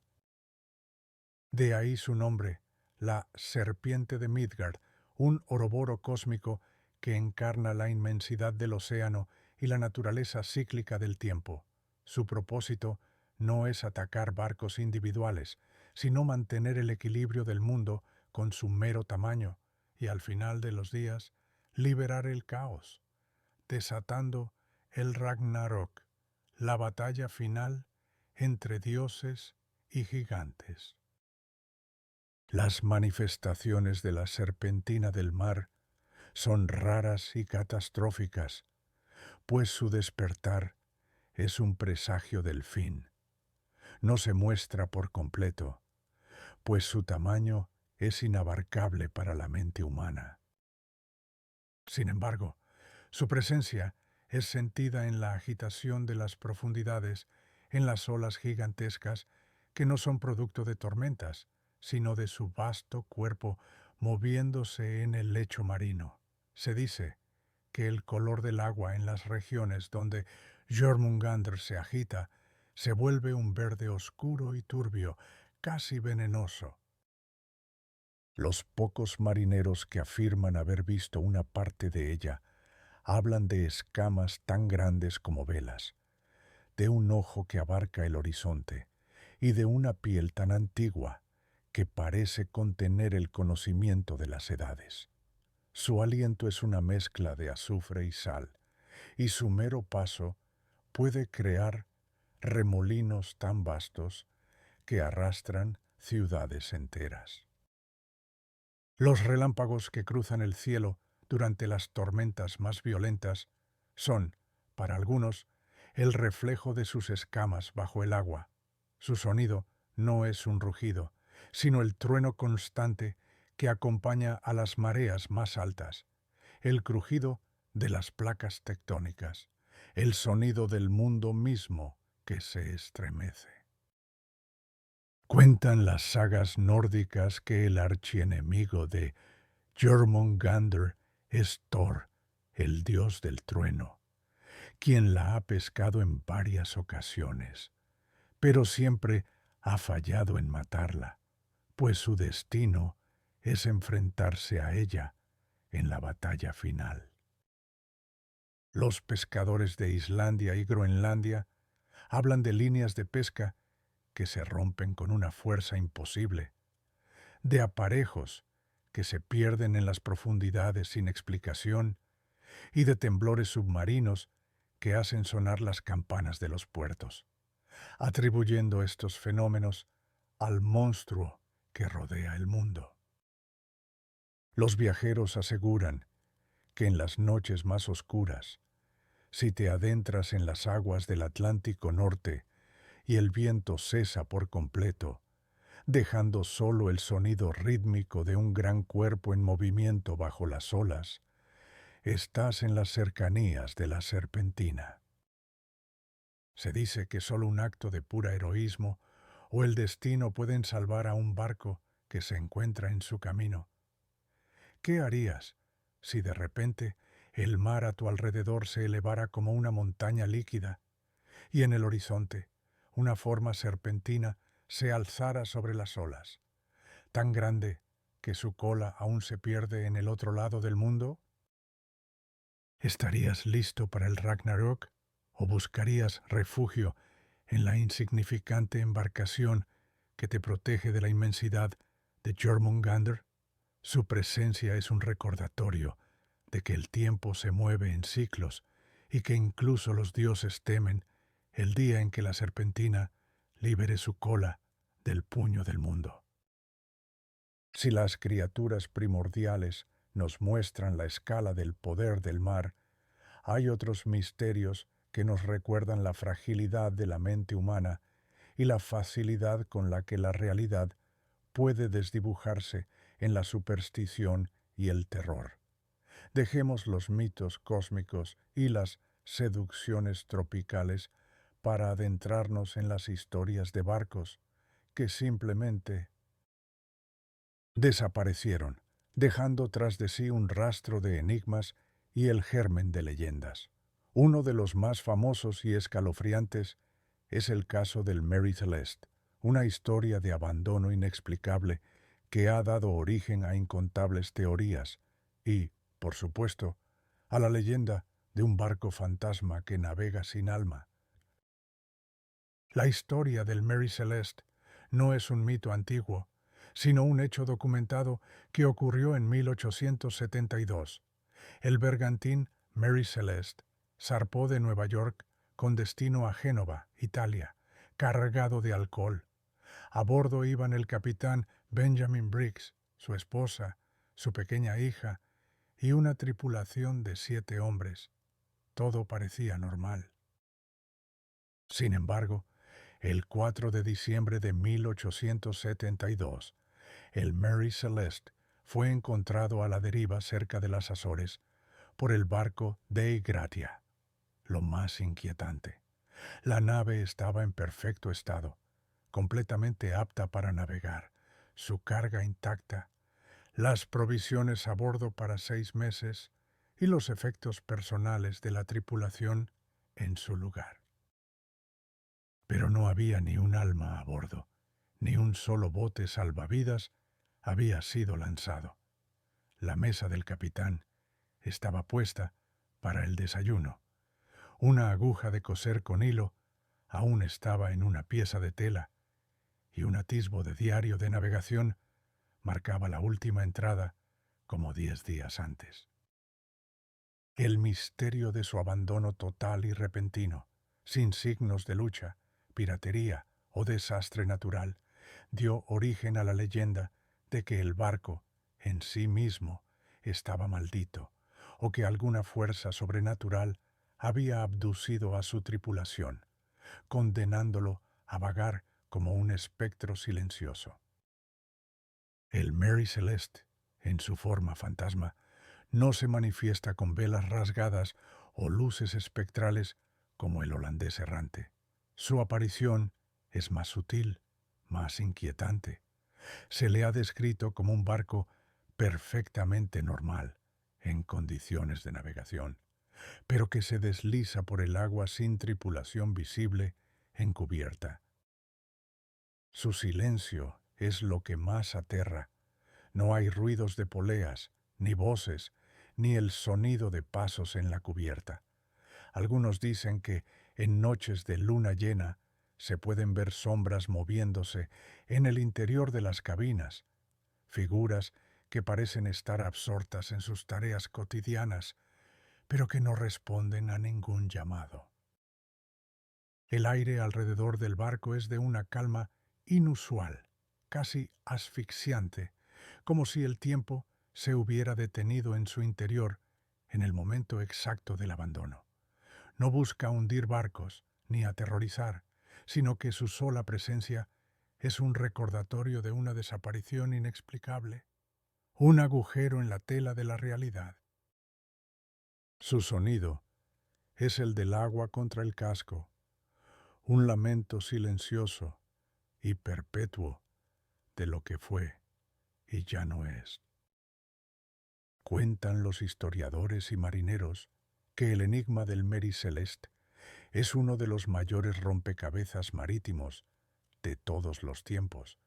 De ahí su nombre, la serpiente de Midgard, un oroboro cósmico que encarna la inmensidad del océano y la naturaleza cíclica del tiempo. Su propósito no es atacar barcos individuales, sino mantener el equilibrio del mundo con su mero tamaño y al final de los días liberar el caos, desatando el Ragnarok, la batalla final entre dioses y gigantes. Las manifestaciones de la serpentina del mar son raras y catastróficas, pues su despertar es un presagio del fin. No se muestra por completo, pues su tamaño es inabarcable para la mente humana. Sin embargo, su presencia es sentida en la agitación de las profundidades, en las olas gigantescas que no son producto de tormentas, sino de su vasto cuerpo moviéndose en el lecho marino. Se dice que el color del agua en las regiones donde Jormungandr se agita se vuelve un verde oscuro y turbio, casi venenoso. Los pocos marineros que afirman haber visto una parte de ella hablan de escamas tan grandes como velas, de un ojo que abarca el horizonte y de una piel tan antigua que parece contener el conocimiento de las edades. Su aliento es una mezcla de azufre y sal, y su mero paso puede crear remolinos tan vastos que arrastran ciudades enteras. Los relámpagos que cruzan el cielo durante las tormentas más violentas son, para algunos, el reflejo de sus escamas bajo el agua. Su sonido no es un rugido, sino el trueno constante que acompaña a las mareas más altas, el crujido de las placas tectónicas, el sonido del mundo mismo que se estremece. Cuentan las sagas nórdicas que el archienemigo de Jormungandr es Thor, el dios del trueno, quien la ha pescado en varias ocasiones, pero siempre ha fallado en matarla, pues su destino es enfrentarse a ella en la batalla final. Los pescadores de Islandia y Groenlandia hablan de líneas de pesca que se rompen con una fuerza imposible, de aparejos que se pierden en las profundidades sin explicación y de temblores submarinos que hacen sonar las campanas de los puertos, atribuyendo estos fenómenos al monstruo que rodea el mundo. Los viajeros aseguran que en las noches más oscuras, si te adentras en las aguas del Atlántico Norte y el viento cesa por completo, dejando solo el sonido rítmico de un gran cuerpo en movimiento bajo las olas, estás en las cercanías de la serpentina. Se dice que solo un acto de pura heroísmo o el destino pueden salvar a un barco que se encuentra en su camino. ¿Qué harías si de repente el mar a tu alrededor se elevara como una montaña líquida y en el horizonte una forma serpentina se alzara sobre las olas, tan grande que su cola aún se pierde en el otro lado del mundo? ¿Estarías listo para el Ragnarok o buscarías refugio en la insignificante embarcación que te protege de la inmensidad de Jormungandr? Su presencia es un recordatorio de que el tiempo se mueve en ciclos y que incluso los dioses temen el día en que la serpentina libere su cola del puño del mundo. Si las criaturas primordiales nos muestran la escala del poder del mar, hay otros misterios que nos recuerdan la fragilidad de la mente humana y la facilidad con la que la realidad puede desdibujarse en la superstición y el terror. Dejemos los mitos cósmicos y las seducciones tropicales para adentrarnos en las historias de barcos que simplemente desaparecieron, dejando tras de sí un rastro de enigmas y el germen de leyendas. Uno de los más famosos y escalofriantes es el caso del Mary Celeste, una historia de abandono inexplicable que ha dado origen a incontables teorías y, por supuesto, a la leyenda de un barco fantasma que navega sin alma. La historia del Mary Celeste no es un mito antiguo, sino un hecho documentado que ocurrió en 1872. El bergantín Mary Celeste zarpó de Nueva York con destino a Génova, Italia, cargado de alcohol. A bordo iban el capitán Benjamin Briggs, su esposa, su pequeña hija y una tripulación de 7 hombres. Todo parecía normal. Sin embargo, el 4 de diciembre de 1872, el Mary Celeste fue encontrado a la deriva cerca de las Azores por el barco Dei Gratia. Lo más inquietante, la nave estaba en perfecto estado, completamente apta para navegar, su carga intacta, las provisiones a bordo para 6 meses y los efectos personales de la tripulación en su lugar. Pero no había ni un alma a bordo, ni un solo bote salvavidas había sido lanzado. La mesa del capitán estaba puesta para el desayuno. Una aguja de coser con hilo aún estaba en una pieza de tela y un atisbo de diario de navegación marcaba la última entrada como 10 días antes. El misterio de su abandono total y repentino, sin signos de lucha, piratería o desastre natural, dio origen a la leyenda de que el barco, en sí mismo, estaba maldito, o que alguna fuerza sobrenatural había abducido a su tripulación, condenándolo a vagar como un espectro silencioso. El Mary Celeste, en su forma fantasma, no se manifiesta con velas rasgadas o luces espectrales como el holandés errante. Su aparición es más sutil, más inquietante. Se le ha descrito como un barco perfectamente normal en condiciones de navegación, pero que se desliza por el agua sin tripulación visible en cubierta. Su silencio es lo que más aterra. No hay ruidos de poleas, ni voces, ni el sonido de pasos en la cubierta. Algunos dicen que en noches de luna llena se pueden ver sombras moviéndose en el interior de las cabinas, figuras que parecen estar absortas en sus tareas cotidianas, pero que no responden a ningún llamado. El aire alrededor del barco es de una calma inusual, casi asfixiante, como si el tiempo se hubiera detenido en su interior en el momento exacto del abandono. No busca hundir barcos ni aterrorizar, sino que su sola presencia es un recordatorio de una desaparición inexplicable, un agujero en la tela de la realidad. Su sonido es el del agua contra el casco, un lamento silencioso y perpetuo de lo que fue y ya no es. Cuentan los historiadores y marineros que el enigma del Mary Celeste es uno de los mayores rompecabezas marítimos de todos los tiempos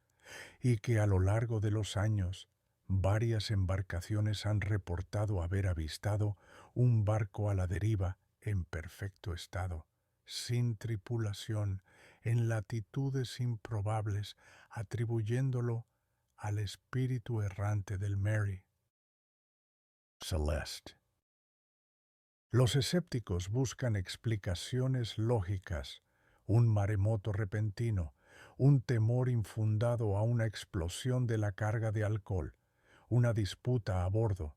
y que a lo largo de los años varias embarcaciones han reportado haber avistado un barco a la deriva en perfecto estado, sin tripulación, en latitudes improbables, atribuyéndolo al espíritu errante del Mary Celeste. Los escépticos buscan explicaciones lógicas, un maremoto repentino, un temor infundado a una explosión de la carga de alcohol, una disputa a bordo,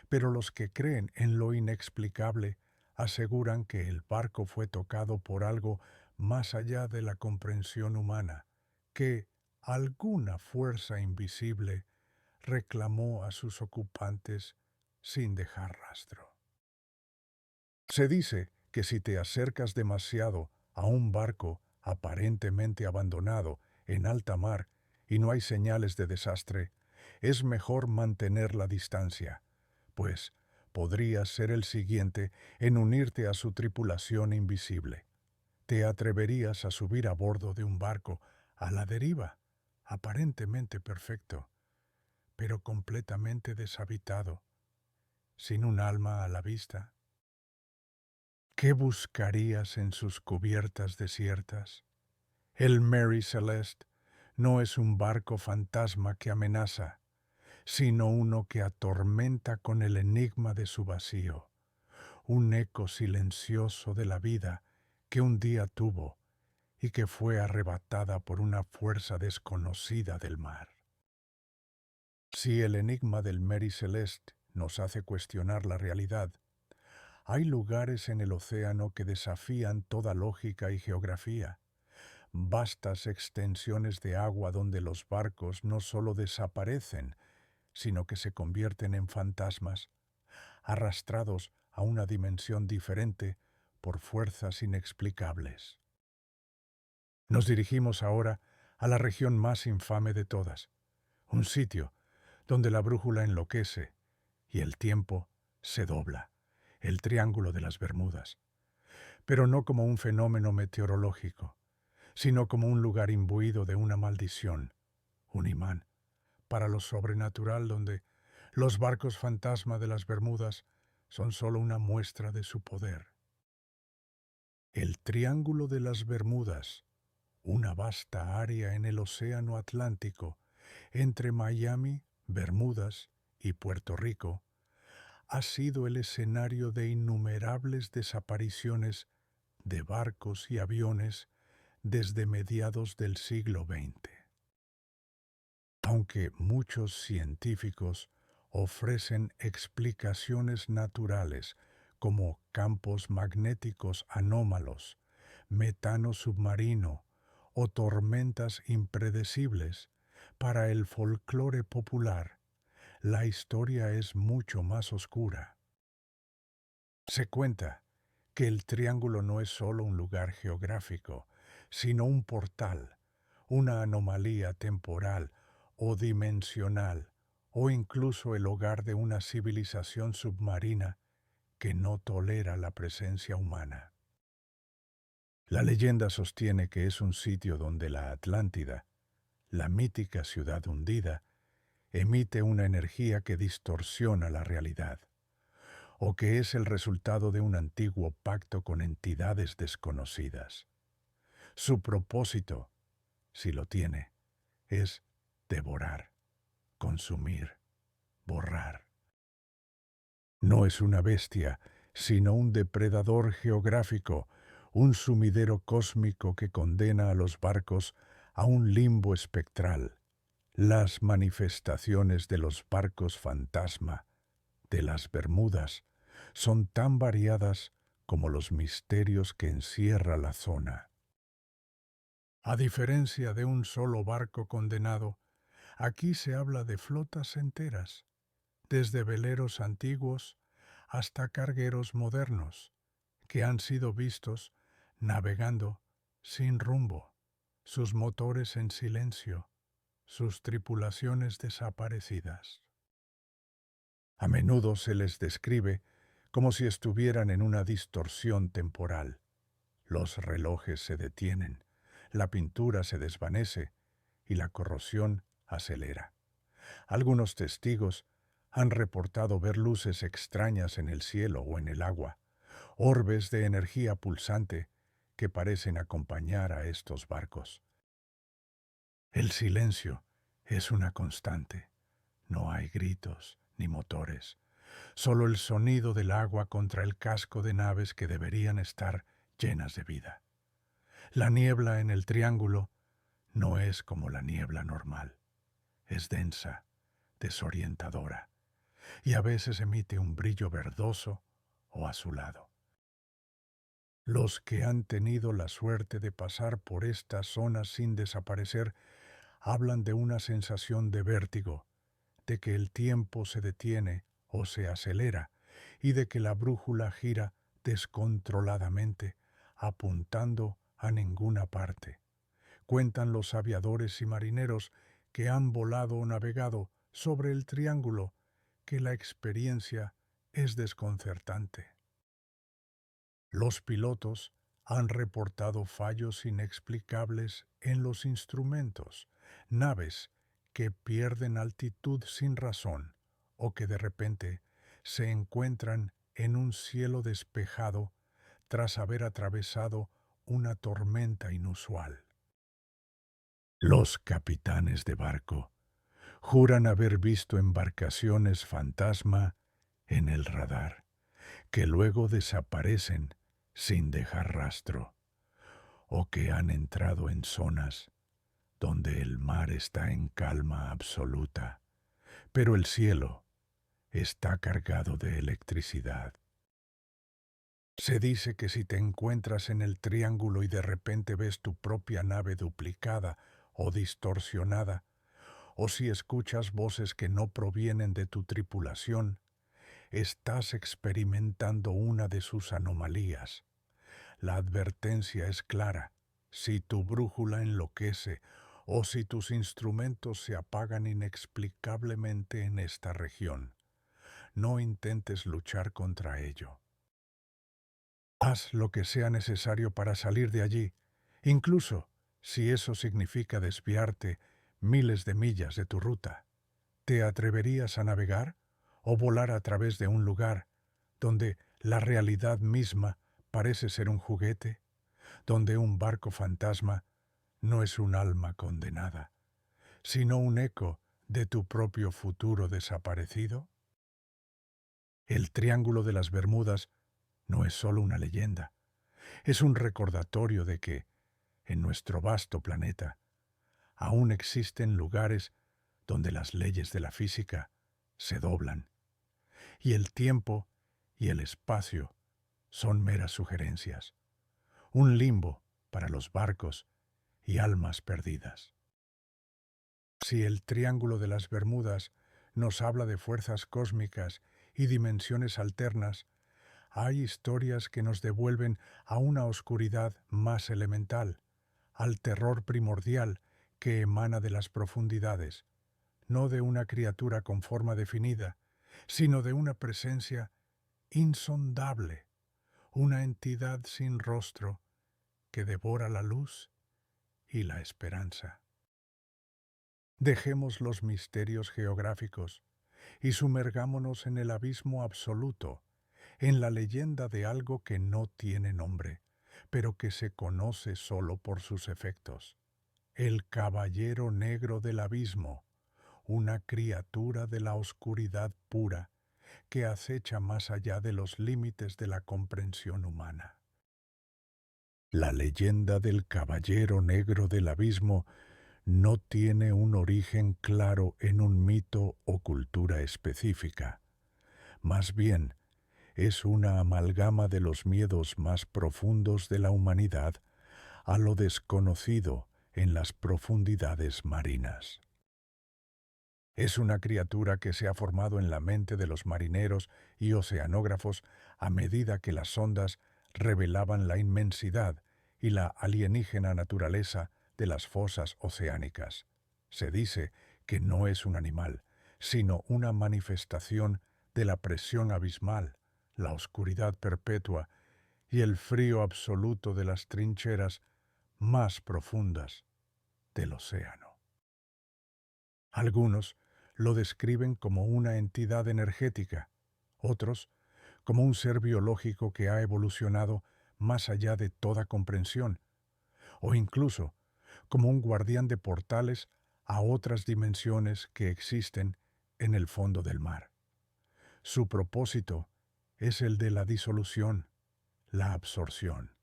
pero los que creen en lo inexplicable aseguran que el barco fue tocado por algo más allá de la comprensión humana, que alguna fuerza invisible reclamó a sus ocupantes sin dejar rastro. Se dice que si te acercas demasiado a un barco aparentemente abandonado en alta mar y no hay señales de desastre, es mejor mantener la distancia, pues podrías ser el siguiente en unirte a su tripulación invisible. ¿Te atreverías a subir a bordo de un barco a la deriva, aparentemente perfecto, pero completamente deshabitado, sin un alma a la vista? ¿Qué buscarías en sus cubiertas desiertas? El Mary Celeste no es un barco fantasma que amenaza, sino uno que atormenta con el enigma de su vacío, un eco silencioso de la vida que un día tuvo y que fue arrebatada por una fuerza desconocida del mar. Si el enigma del Mary Celeste nos hace cuestionar la realidad, hay lugares en el océano que desafían toda lógica y geografía, vastas extensiones de agua donde los barcos no solo desaparecen, sino que se convierten en fantasmas, arrastrados a una dimensión diferente por fuerzas inexplicables. Nos dirigimos ahora a la región más infame de todas, un sitio donde la brújula enloquece y el tiempo se dobla, el Triángulo de las Bermudas, pero no como un fenómeno meteorológico, sino como un lugar imbuido de una maldición, un imán, para lo sobrenatural donde los barcos fantasma de las Bermudas son solo una muestra de su poder. El Triángulo de las Bermudas, una vasta área en el Océano Atlántico, entre Miami, Bermudas y Puerto Rico, ha sido el escenario de innumerables desapariciones de barcos y aviones desde mediados del siglo XX. Aunque muchos científicos ofrecen explicaciones naturales como campos magnéticos anómalos, metano submarino o tormentas impredecibles, para el folclore popular, la historia es mucho más oscura. Se cuenta que el Triángulo no es solo un lugar geográfico, sino un portal, una anomalía temporal o dimensional, o incluso el hogar de una civilización submarina que no tolera la presencia humana. La leyenda sostiene que es un sitio donde la Atlántida, la mítica ciudad hundida, emite una energía que distorsiona la realidad, o que es el resultado de un antiguo pacto con entidades desconocidas. Su propósito, si lo tiene, es devorar, consumir, borrar. No es una bestia, sino un depredador geográfico, un sumidero cósmico que condena a los barcos a un limbo espectral. Las manifestaciones de los barcos fantasma de las Bermudas son tan variadas como los misterios que encierra la zona. A diferencia de un solo barco condenado, aquí se habla de flotas enteras, desde veleros antiguos hasta cargueros modernos, que han sido vistos navegando sin rumbo, sus motores en silencio, sus tripulaciones desaparecidas. A menudo se les describe como si estuvieran en una distorsión temporal. Los relojes se detienen, la pintura se desvanece y la corrosión acelera. Algunos testigos han reportado ver luces extrañas en el cielo o en el agua, orbes de energía pulsante que parecen acompañar a estos barcos. El silencio es una constante. No hay gritos ni motores, solo el sonido del agua contra el casco de naves que deberían estar llenas de vida. La niebla en el triángulo no es como la niebla normal. Es densa, desorientadora, y a veces emite un brillo verdoso o azulado. Los que han tenido la suerte de pasar por estas zonas sin desaparecer hablan de una sensación de vértigo, de que el tiempo se detiene o se acelera y de que la brújula gira descontroladamente, apuntando a ninguna parte. Cuentan los aviadores y marineros que han volado o navegado sobre el triángulo que la experiencia es desconcertante. Los pilotos han reportado fallos inexplicables en los instrumentos, naves que pierden altitud sin razón o que de repente se encuentran en un cielo despejado tras haber atravesado una tormenta inusual. Los capitanes de barco juran haber visto embarcaciones fantasma en el radar, que luego desaparecen sin dejar rastro, o que han entrado en zonas donde el mar está en calma absoluta, pero el cielo está cargado de electricidad. Se dice que si te encuentras en el triángulo y de repente ves tu propia nave duplicada o distorsionada, o si escuchas voces que no provienen de tu tripulación, estás experimentando una de sus anomalías. La advertencia es clara. Si tu brújula enloquece o si tus instrumentos se apagan inexplicablemente en esta región, no intentes luchar contra ello. Haz lo que sea necesario para salir de allí, incluso si eso significa desviarte miles de millas de tu ruta. ¿Te atreverías a navegar o volar a través de un lugar donde la realidad misma parece ser un juguete, donde un barco fantasma no es un alma condenada, sino un eco de tu propio futuro desaparecido? El Triángulo de las Bermudas no es solo una leyenda, es un recordatorio de que, en nuestro vasto planeta, aún existen lugares donde las leyes de la física se doblan, y el tiempo y el espacio son meras sugerencias, un limbo para los barcos y almas perdidas. Si el Triángulo de las Bermudas nos habla de fuerzas cósmicas y dimensiones alternas, hay historias que nos devuelven a una oscuridad más elemental, al terror primordial que emana de las profundidades, no de una criatura con forma definida, sino de una presencia insondable, una entidad sin rostro que devora la luz y la esperanza. Dejemos los misterios geográficos y sumergámonos en el abismo absoluto, en la leyenda de algo que no tiene nombre, pero que se conoce solo por sus efectos. El caballero negro del abismo, una criatura de la oscuridad pura que acecha más allá de los límites de la comprensión humana. La leyenda del caballero negro del abismo no tiene un origen claro en un mito o cultura específica. Más bien, es una amalgama de los miedos más profundos de la humanidad a lo desconocido en las profundidades marinas. Es una criatura que se ha formado en la mente de los marineros y oceanógrafos a medida que las ondas revelaban la inmensidad y la alienígena naturaleza de las fosas oceánicas. Se dice que no es un animal, sino una manifestación de la presión abismal, la oscuridad perpetua y el frío absoluto de las trincheras más profundas del océano. Algunos lo describen como una entidad energética, otros como un ser biológico que ha evolucionado más allá de toda comprensión, o incluso como un guardián de portales a otras dimensiones que existen en el fondo del mar. Su propósito es el de la disolución, la absorción.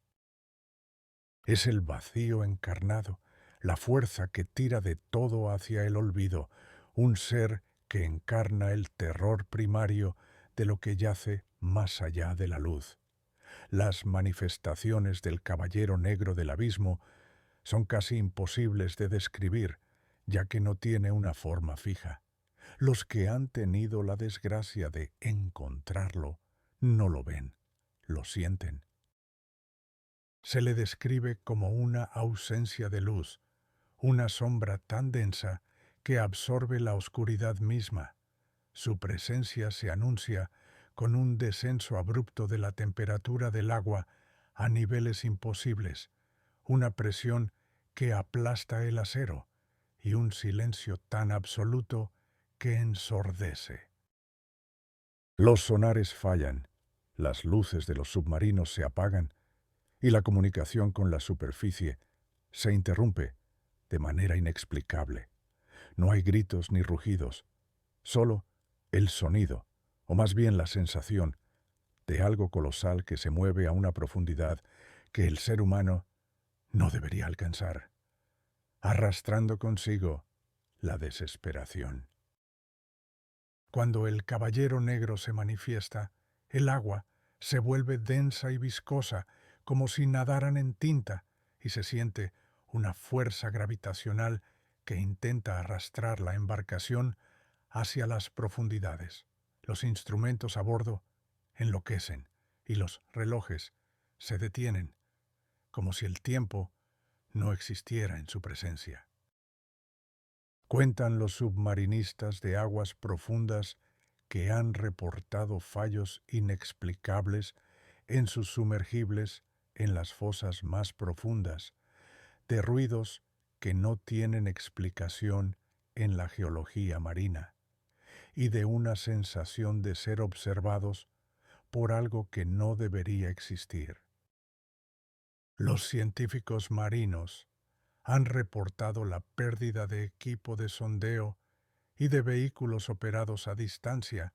Es el vacío encarnado, la fuerza que tira de todo hacia el olvido, un ser que encarna el terror primario de lo que yace más allá de la luz. Las manifestaciones del caballero negro del abismo son casi imposibles de describir, ya que no tiene una forma fija. Los que han tenido la desgracia de encontrarlo no lo ven, lo sienten. Se le describe como una ausencia de luz, una sombra tan densa que absorbe la oscuridad misma. Su presencia se anuncia con un descenso abrupto de la temperatura del agua a niveles imposibles, una presión que aplasta el acero y un silencio tan absoluto que ensordece. Los sonares fallan, las luces de los submarinos se apagan y la comunicación con la superficie se interrumpe de manera inexplicable. No hay gritos ni rugidos, solo el sonido, o más bien la sensación, de algo colosal que se mueve a una profundidad que el ser humano no debería alcanzar, arrastrando consigo la desesperación. Cuando el caballero negro se manifiesta, el agua se vuelve densa y viscosa, como si nadaran en tinta, y se siente una fuerza gravitacional que intenta arrastrar la embarcación hacia las profundidades. Los instrumentos a bordo enloquecen y los relojes se detienen, como si el tiempo no existiera en su presencia. Cuentan los submarinistas de aguas profundas que han reportado fallos inexplicables en sus sumergibles en las fosas más profundas, de ruidos que no tienen explicación en la geología marina, y de una sensación de ser observados por algo que no debería existir. Los científicos marinos han reportado la pérdida de equipo de sondeo y de vehículos operados a distancia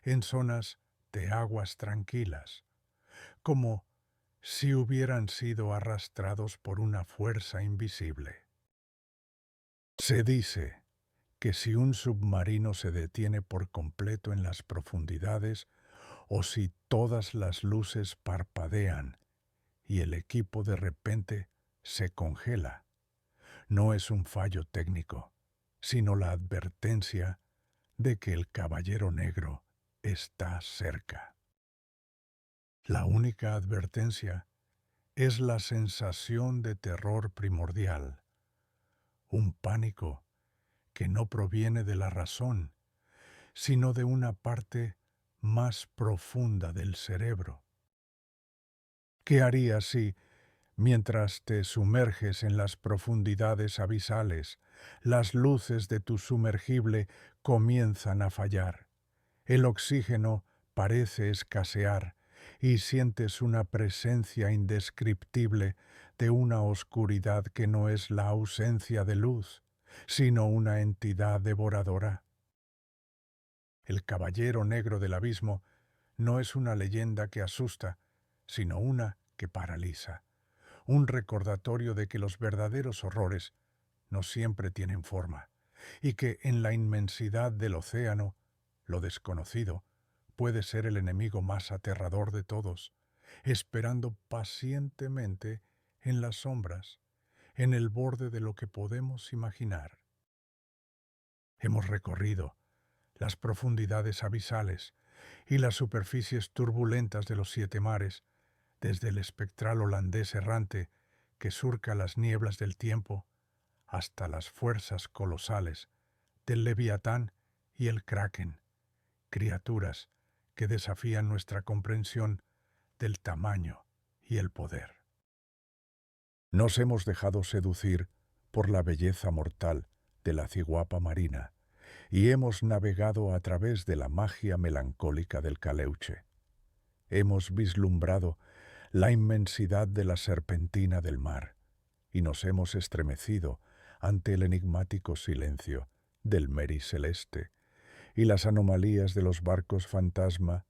en zonas de aguas tranquilas, como si hubieran sido arrastrados por una fuerza invisible. Se dice que si un submarino se detiene por completo en las profundidades o si todas las luces parpadean y el equipo de repente se congela, no es un fallo técnico, sino la advertencia de que el caballero negro está cerca. La única advertencia es la sensación de terror primordial, un pánico que no proviene de la razón, sino de una parte más profunda del cerebro. ¿Qué harías si, mientras te sumerges en las profundidades abisales, las luces de tu sumergible comienzan a fallar? El oxígeno parece escasear y sientes una presencia indescriptible de una oscuridad que no es la ausencia de luz, sino una entidad devoradora. El caballero negro del abismo no es una leyenda que asusta, sino una que paraliza, un recordatorio de que los verdaderos horrores no siempre tienen forma, y que en la inmensidad del océano, lo desconocido puede ser el enemigo más aterrador de todos, esperando pacientemente en las sombras, en el borde de lo que podemos imaginar. Hemos recorrido las profundidades abisales y las superficies turbulentas de los 7 mares, desde el espectral holandés errante que surca las nieblas del tiempo hasta las fuerzas colosales del Leviatán y el Kraken, criaturas que desafían nuestra comprensión del tamaño y el poder. Nos hemos dejado seducir por la belleza mortal de la ciguapa marina, y hemos navegado a través de la magia melancólica del Caleuche. Hemos vislumbrado la inmensidad de la serpentina del mar y nos hemos estremecido ante el enigmático silencio del Meri Celeste y las anomalías de los barcos fantasma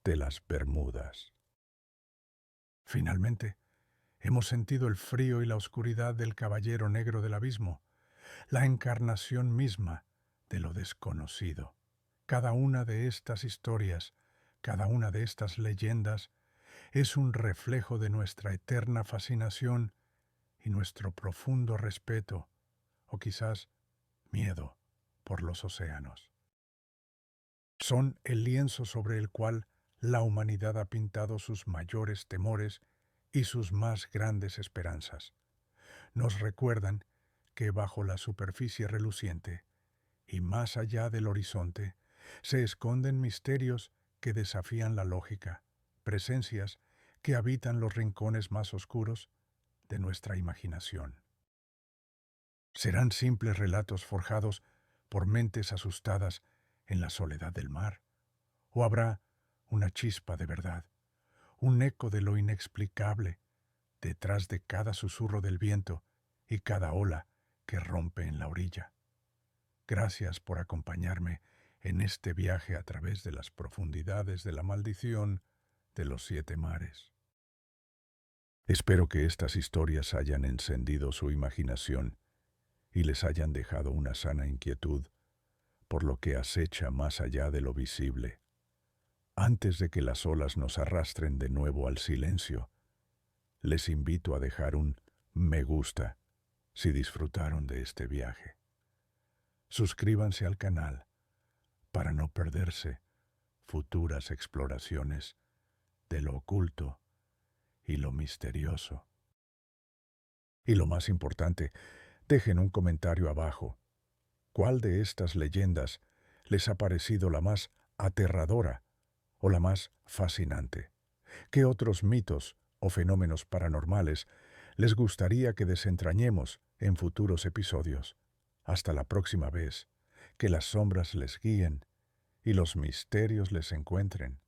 de las Bermudas. Finalmente, hemos sentido el frío y la oscuridad del caballero negro del abismo, la encarnación misma de lo desconocido. Cada una de estas historias, cada una de estas leyendas, es un reflejo de nuestra eterna fascinación y nuestro profundo respeto, o quizás miedo, por los océanos. Son el lienzo sobre el cual la humanidad ha pintado sus mayores temores y sus más grandes esperanzas. Nos recuerdan que bajo la superficie reluciente y más allá del horizonte se esconden misterios que desafían la lógica, presencias que habitan los rincones más oscuros de nuestra imaginación. ¿Serán simples relatos forjados por mentes asustadas en la soledad del mar? ¿O habrá una chispa de verdad, un eco de lo inexplicable detrás de cada susurro del viento y cada ola que rompe en la orilla? Gracias por acompañarme en este viaje a través de las profundidades de la maldición de los 7 mares. Espero que estas historias hayan encendido su imaginación y les hayan dejado una sana inquietud por lo que acecha más allá de lo visible. Antes de que las olas nos arrastren de nuevo al silencio, les invito a dejar un me gusta si disfrutaron de este viaje. Suscríbanse al canal para no perderse futuras exploraciones de lo oculto y lo misterioso. Y lo más importante, dejen un comentario abajo. ¿Cuál de estas leyendas les ha parecido la más aterradora o la más fascinante? ¿Qué otros mitos o fenómenos paranormales les gustaría que desentrañemos en futuros episodios? Hasta la próxima vez, que las sombras les guíen y los misterios les encuentren.